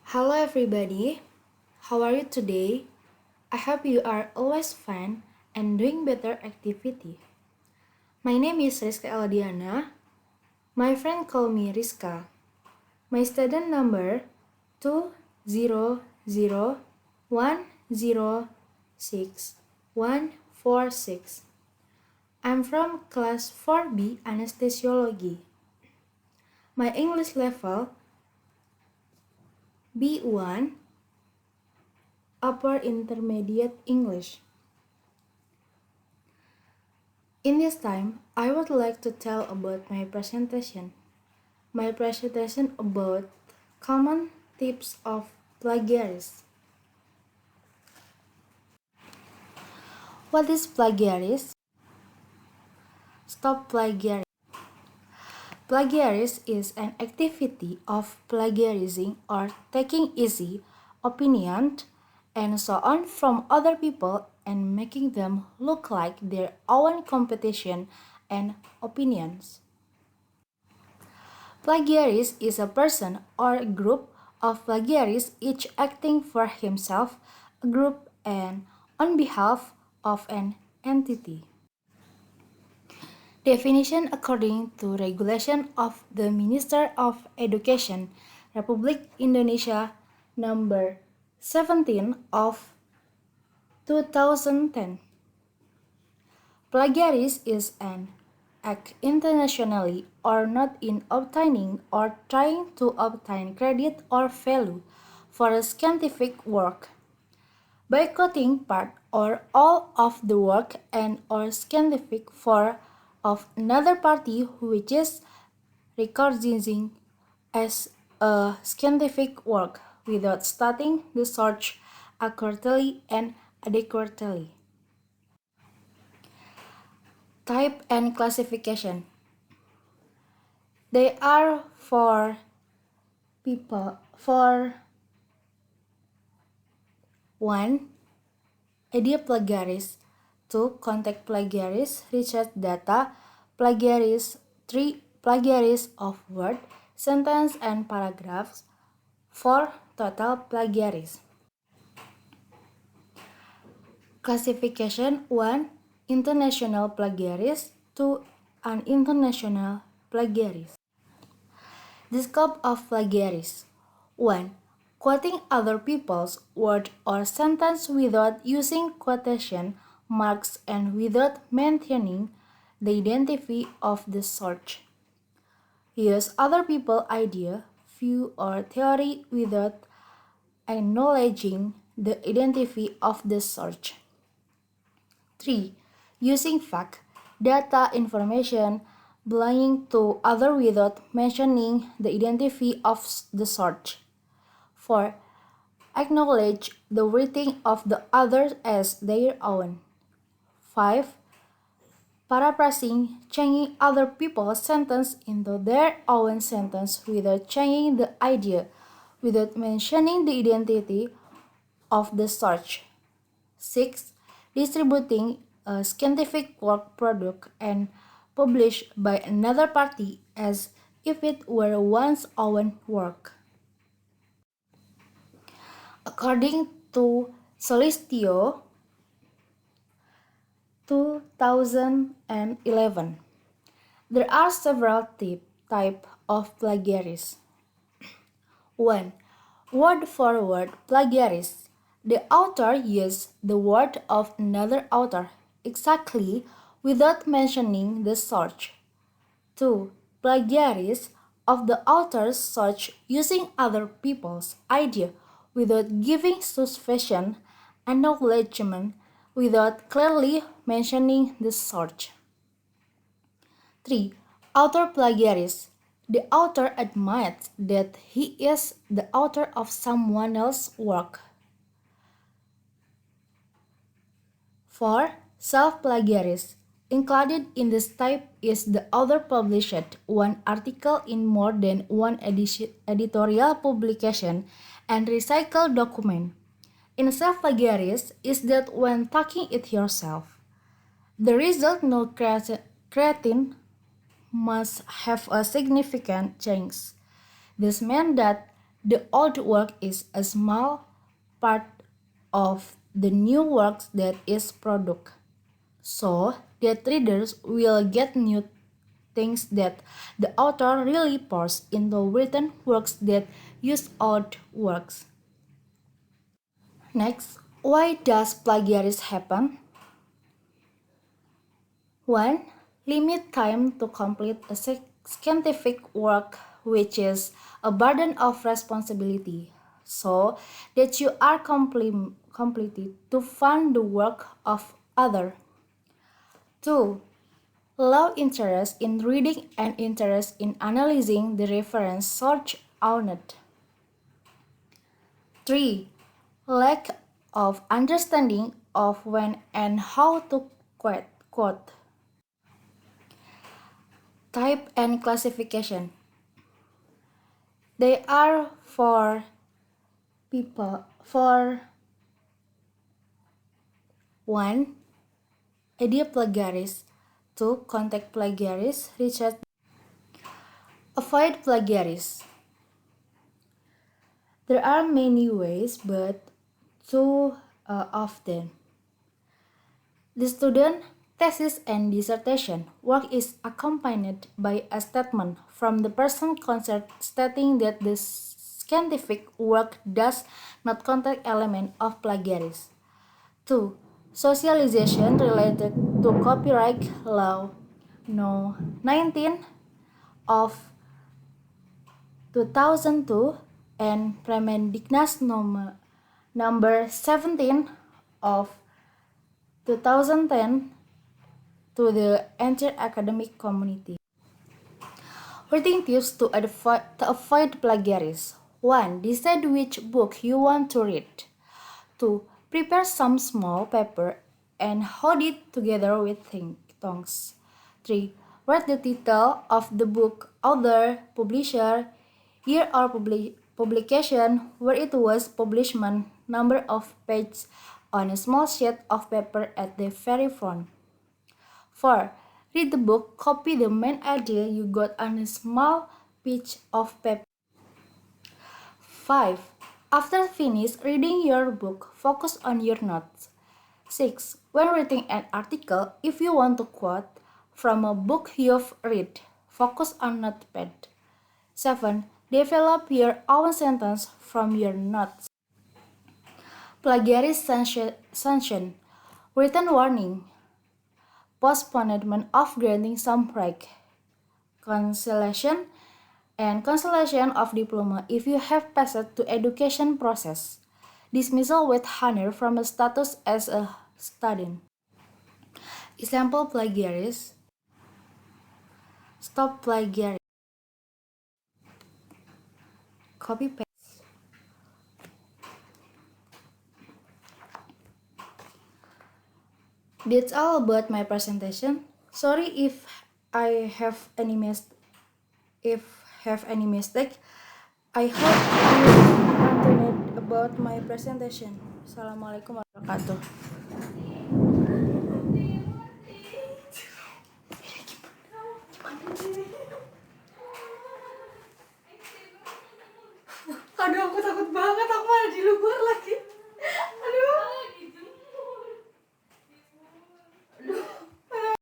Hello everybody, how are you today? I hope you are always fine and doing better activity. My name is Rizka Eldiana. My friend call me Rizka. My student number 200106146. I'm from class 4B Anestesiologi. My English level B1 Upper Intermediate English. In this time, I would like to tell about my presentation. My presentation about common tips of plagiarism. What is plagiarism? Stop plagiarism. Plagiarism is an activity of plagiarizing or taking easy opinion and so on from other people and making them look like their own competition and opinions. Plagiarist is a person or group of plagiarists each acting for himself, a group, and on behalf of an entity. Definition according to regulation of the Minister of Education, Republik Indonesia, number 17 of 2010. Plagiarism is an act intentionally or not in obtaining or trying to obtain credit or value for a scientific work by quoting part or all of the work and or scientific for of another party which is recognizing as a scientific work without studying the source accurately and adequately. Type and classification. They are for people for 1. Idea plagiarism, 2. Contact plagiarism, research data plagiarism, 3. Plagiarism of word, sentence and paragraphs, 4. Total plagiarism. Classification 1. International plagiarism, 2. Uninternational plagiarism. The scope of plagiarism. 1. Quoting other people's word or sentence without using quotation marks and without mentioning the identity of the source. Use other people's idea, view, or theory without acknowledging the identity of the source. 3. Using fact, data, information belonging to other without mentioning the identity of the source. 4. Acknowledge the writing of the others as their own. 5. Paraphrasing, changing other people's sentence into their own sentence without changing the idea, without mentioning the identity of the source. 6. Distributing a scientific work product and published by another party as if it were one's own work. According to Solistio 2011, there are several types of plagiarism. 1. Word for word plagiarism. The author uses the word of another author exactly without mentioning the source. 2. Plagiarism of the author's source using other people's idea without giving sufficient acknowledgement without clearly mentioning the source. 3. Author plagiarism. The author admits that he is the author of someone else's work. 4. Self-plagiarism. Included in this type is the author published one article in more than one editorial publication and recycled document. In self-plagiarism is that when talking it yourself, the result no creating must have a significant change. This means that The old work is a small part of the new works that is product, so that readers will get new things that the author really pours into written works that use old works. Next, why does plagiarism happen? 1. Limit time to complete a scientific work, which is a burden of responsibility, so that you are completed to fund the work of other. 2. Low interest in reading and interest in analyzing the reference source on it. 3. Lack of understanding of when and how to quote. Type and classification. They are for 1. Idea plagiarism. 2. Contact plagiarism. Research. Avoid plagiarism. There are many ways, but too often. The student thesis and dissertation work is accompanied by a statement from the person concerned stating that the scientific work does not contain element of plagiarism. 2. Socialization related to copyright law No. 19 of 2002 and Premendiknas number 17 of 2010 to the entire academic community. Reading tips to avoid plagiarism. 1. Decide which book you want to read. 2. Prepare some small paper and hold it together with tongs. 3. Write the title of the book, author, publisher, year or publication, where it was published, number of pages on a small sheet of paper at the very front. 4. Read the book, copy the main idea you got on a small piece of paper. 5. After finish reading your book, focus on your notes. 6. When writing an article, if you want to quote from a book you've read, focus on notepad. 7. Develop your own sentence from your notes. Plagiarism sanction. Written warning. Postponement of granting some break. Cancellation of diploma if you have passed to education process. Dismissal with honor from a status as a student. Example plagiarism. Stop plagiarism. Copy paste. That's all about my presentation. Sorry if I have any mistake. I hope you understand about my presentation. Assalamualaikum warahmatullahi wabarakatuh.